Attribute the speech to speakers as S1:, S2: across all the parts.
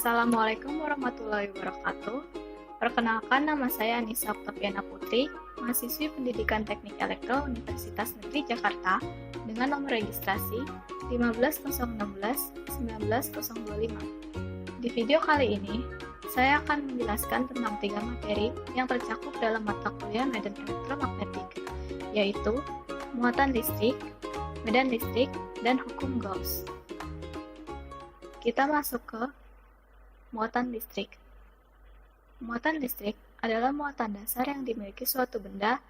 S1: Assalamualaikum warahmatullahi wabarakatuh. Perkenalkan, nama saya Anissa Oktaviana Putri, mahasiswi Pendidikan Teknik Elektro Universitas Negeri Jakarta dengan nomor registrasi 15016-19025. Di video kali ini, saya akan menjelaskan tentang 3 materi yang tercakup dalam mata kuliah medan elektromagnetik, yaitu muatan listrik, medan listrik, dan hukum Gauss. Kita masuk ke muatan listrik. Muatan listrik adalah muatan dasar yang dimiliki suatu benda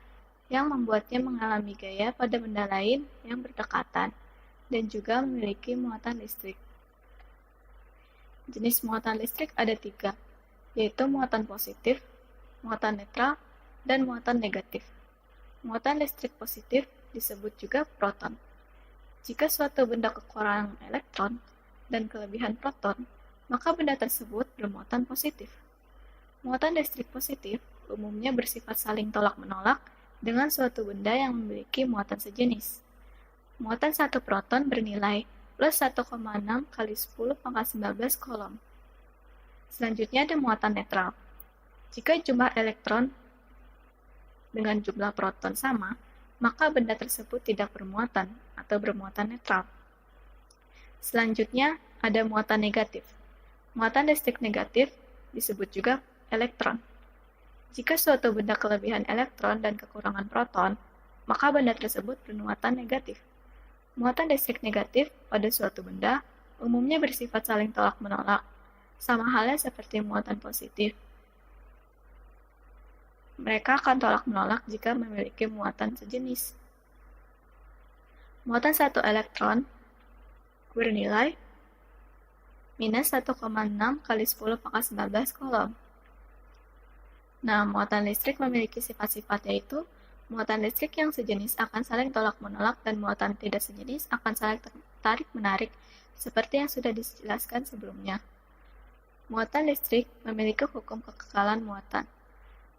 S1: yang membuatnya mengalami gaya pada benda lain yang berdekatan dan juga memiliki muatan listrik. Jenis muatan listrik ada 3, yaitu muatan positif, muatan netral, dan muatan negatif. Muatan listrik positif disebut juga proton. Jika suatu benda kekurangan elektron dan kelebihan proton, maka benda tersebut bermuatan positif. Muatan listrik positif umumnya bersifat saling tolak-menolak dengan suatu benda yang memiliki muatan sejenis. Muatan satu proton bernilai plus 1,6 kali 10 pangkat 19 kolom. Selanjutnya ada muatan netral. Jika jumlah elektron dengan jumlah proton sama, maka benda tersebut tidak bermuatan atau bermuatan netral. Selanjutnya ada muatan negatif. Muatan listrik negatif disebut juga elektron. Jika suatu benda kelebihan elektron dan kekurangan proton, maka benda tersebut bermuatan negatif. Muatan listrik negatif pada suatu benda umumnya bersifat saling tolak-menolak, sama halnya seperti muatan positif. Mereka akan tolak-menolak jika memiliki muatan sejenis. Muatan satu elektron bernilai minus 1,6 kali 10 pangkat 19 kolom. Nah, muatan listrik memiliki sifat-sifat, yaitu muatan listrik yang sejenis akan saling tolak-menolak dan muatan tidak sejenis akan saling tarik-menarik, seperti yang sudah dijelaskan sebelumnya. Muatan listrik memiliki hukum kekekalan muatan.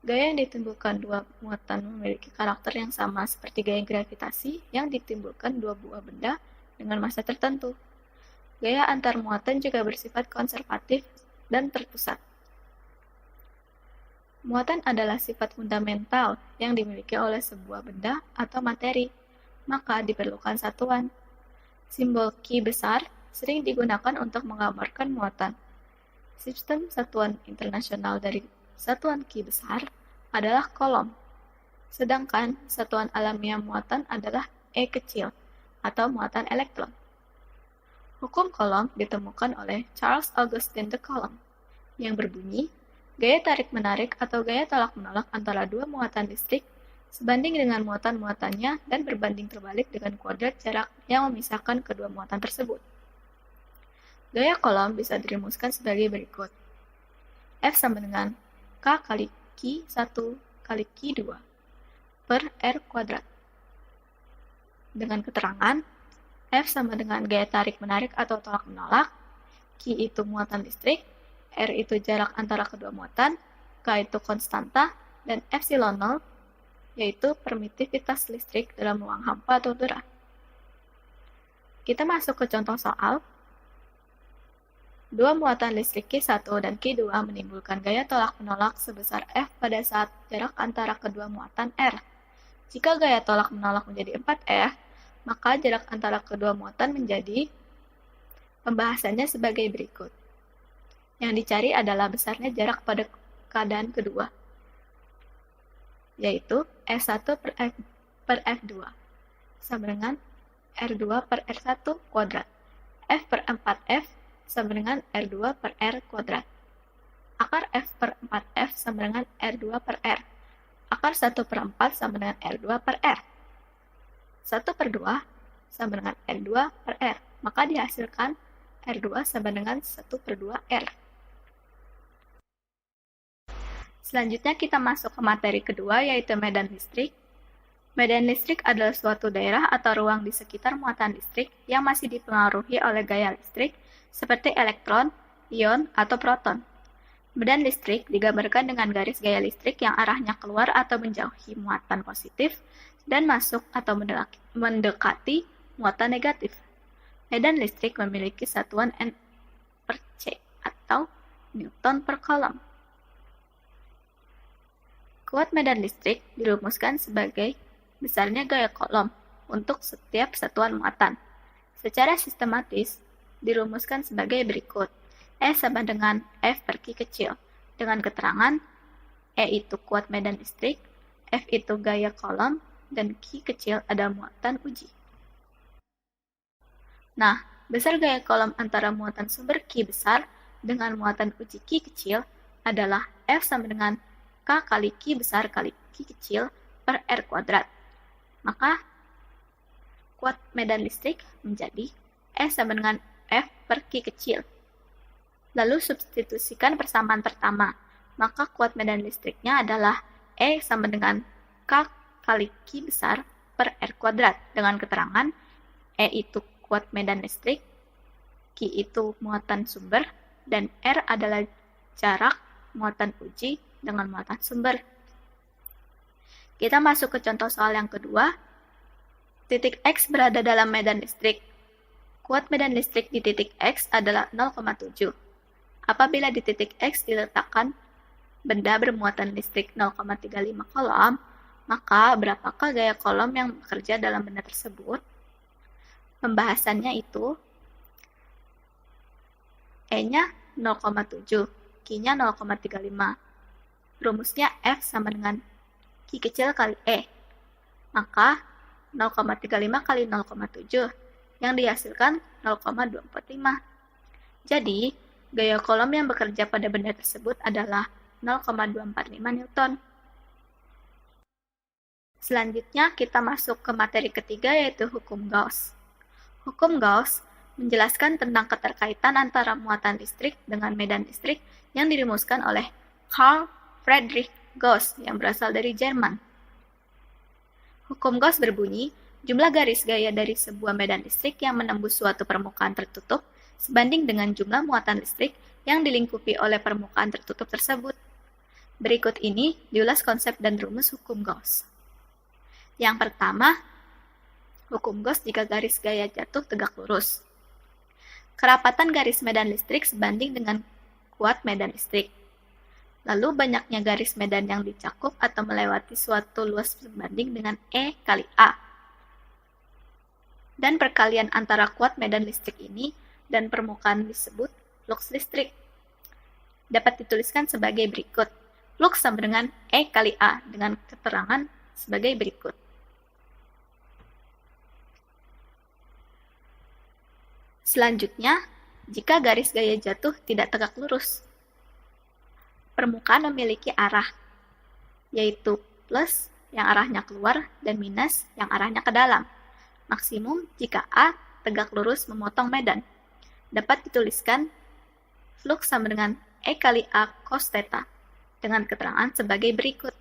S1: Gaya yang ditimbulkan dua muatan memiliki karakter yang sama seperti gaya gravitasi yang ditimbulkan dua buah benda dengan massa tertentu. Gaya antar muatan juga bersifat konservatif dan terpusat. Muatan adalah sifat fundamental yang dimiliki oleh sebuah benda atau materi, maka diperlukan satuan. Simbol Q besar sering digunakan untuk menggambarkan muatan. Sistem satuan internasional dari satuan Q besar adalah kolom, sedangkan satuan alamiah muatan adalah E kecil atau muatan elektron. Hukum Coulomb ditemukan oleh Charles Augustin de Coulomb, yang berbunyi, gaya tarik-menarik atau gaya tolak-menolak antara dua muatan listrik sebanding dengan muatan-muatannya dan berbanding terbalik dengan kuadrat jarak yang memisahkan kedua muatan tersebut. Gaya Coulomb bisa dirumuskan sebagai berikut. F sama dengan K kali Q1 kali Q2 per R kuadrat. Dengan keterangan, F sama dengan gaya tarik-menarik atau tolak-menolak, Q itu muatan listrik, R itu jarak antara kedua muatan, K itu konstanta, dan epsilon 0 yaitu permitivitas listrik dalam ruang hampa atau udara. Kita masuk ke contoh soal. Dua muatan listrik Q1 dan Q2 menimbulkan gaya tolak-menolak sebesar F pada saat jarak antara kedua muatan R. Jika gaya tolak-menolak menjadi 4F, maka jarak antara kedua muatan menjadi pembahasannya sebagai berikut. Yang dicari adalah besarnya jarak pada keadaan kedua, yaitu F1 per F2 sama dengan R2 per R1 kuadrat. F per 4F sama dengan R2 per R kuadrat. Akar F per 4F sama dengan R2 per R. Akar 1 per 4 sama dengan R2 per R. 1 per 2 sama dengan R2 per R, maka dihasilkan R2 sama dengan 1 per 2 R. Selanjutnya kita masuk ke materi kedua, yaitu medan listrik. Medan listrik adalah suatu daerah atau ruang di sekitar muatan listrik yang masih dipengaruhi oleh gaya listrik seperti elektron, ion, atau proton. Medan listrik digambarkan dengan garis gaya listrik yang arahnya keluar atau menjauhi muatan positif dan masuk atau mendekati muatan negatif. Medan listrik memiliki satuan N per C atau Newton per kolom. Kuat medan listrik dirumuskan sebagai besarnya gaya kolom untuk setiap satuan muatan. Secara sistematis, dirumuskan sebagai berikut. E sama dengan F per Q kecil, dengan keterangan E itu kuat medan listrik, F itu gaya kolom, dan Q kecil ada muatan uji. Nah, besar gaya kolom antara muatan sumber Q besar dengan muatan uji Q kecil adalah F sama dengan K kali Q besar kali Q kecil per R kuadrat. Maka, kuat medan listrik menjadi E sama dengan F per Q kecil. Lalu substitusikan persamaan pertama, maka kuat medan listriknya adalah E sama dengan K kali Q besar per R kuadrat dengan keterangan E itu kuat medan listrik, Q itu muatan sumber, dan R adalah jarak muatan uji dengan muatan sumber. Kita masuk ke contoh soal yang kedua. Titik X berada dalam medan listrik. Kuat medan listrik di titik X adalah 0,7. Apabila di titik X diletakkan benda bermuatan listrik 0,35 kolom, maka berapakah gaya kolom yang bekerja dalam benda tersebut? Pembahasannya itu E-nya 0,7, Q-nya 0,35. Rumusnya F sama dengan Q kecil kali E. Maka 0,35 kali 0,7 yang dihasilkan 0,245. Jadi, gaya kolom yang bekerja pada benda tersebut adalah 0,245 Newton. Selanjutnya, kita masuk ke materi ketiga yaitu hukum Gauss. Hukum Gauss menjelaskan tentang keterkaitan antara muatan listrik dengan medan listrik yang dirumuskan oleh Carl Friedrich Gauss yang berasal dari Jerman. Hukum Gauss berbunyi, jumlah garis gaya dari sebuah medan listrik yang menembus suatu permukaan tertutup sebanding dengan jumlah muatan listrik yang dilingkupi oleh permukaan tertutup tersebut. Berikut ini diulas konsep dan rumus hukum Gauss. Yang pertama, hukum Gauss jika garis gaya jatuh tegak lurus. Kerapatan garis medan listrik sebanding dengan kuat medan listrik. Lalu banyaknya garis medan yang dicakup atau melewati suatu luas sebanding dengan E kali A. Dan perkalian antara kuat medan listrik ini dan permukaan disebut flux listrik. Dapat dituliskan sebagai berikut. Flux sama dengan E kali A dengan keterangan sebagai berikut. Selanjutnya, jika garis gaya jatuh tidak tegak lurus, permukaan memiliki arah, yaitu plus yang arahnya keluar dan minus yang arahnya ke dalam. Maksimum jika A tegak lurus memotong medan. Dapat dituliskan flux sama dengan E kali A cos theta dengan keterangan sebagai berikut.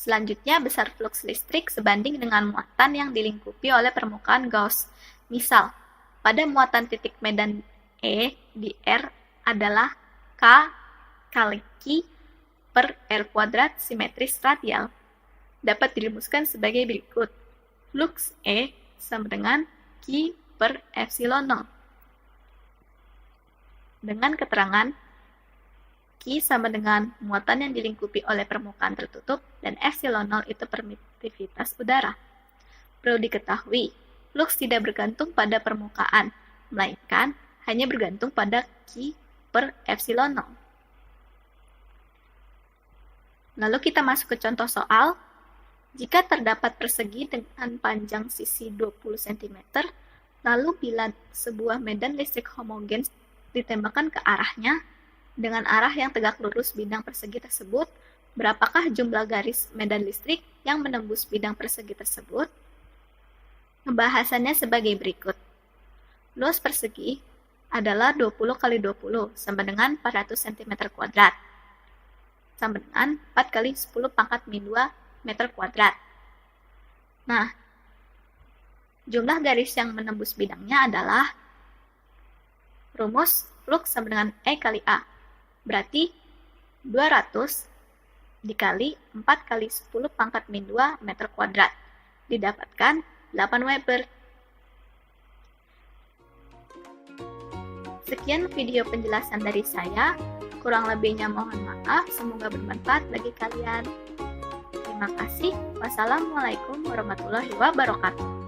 S1: Selanjutnya, besar flux listrik sebanding dengan muatan yang dilingkupi oleh permukaan Gauss. Misal, pada muatan titik medan E di R adalah K kali Q per R kuadrat simetris radial. Dapat dirumuskan sebagai berikut. Flux E sama dengan Q per epsilon 0. Dengan keterangan Q sama dengan muatan yang dilingkupi oleh permukaan tertutup dan epsilon 0 itu permitivitas udara. Perlu diketahui, flux tidak bergantung pada permukaan, melainkan hanya bergantung pada Q per epsilon 0. Lalu kita masuk ke contoh soal. Jika terdapat persegi dengan panjang sisi 20 cm, lalu bila sebuah medan listrik homogen ditembakkan ke arahnya, dengan arah yang tegak lurus bidang persegi tersebut, berapakah jumlah garis medan listrik yang menembus bidang persegi tersebut? Pembahasannya sebagai berikut. Luas persegi adalah 20 kali 20 sama dengan 400 cm kuadrat. Sama dengan 4 kali 10 pangkat min 2 meter kuadrat. Nah, jumlah garis yang menembus bidangnya adalah rumus flux sama dengan E kali A. Berarti 200 dikali 4 kali 10 pangkat min 2 meter kuadrat. Didapatkan 8 Weber. Sekian video penjelasan dari saya. Kurang lebihnya mohon maaf, semoga bermanfaat bagi kalian. Terima kasih. Wassalamualaikum warahmatullahi wabarakatuh.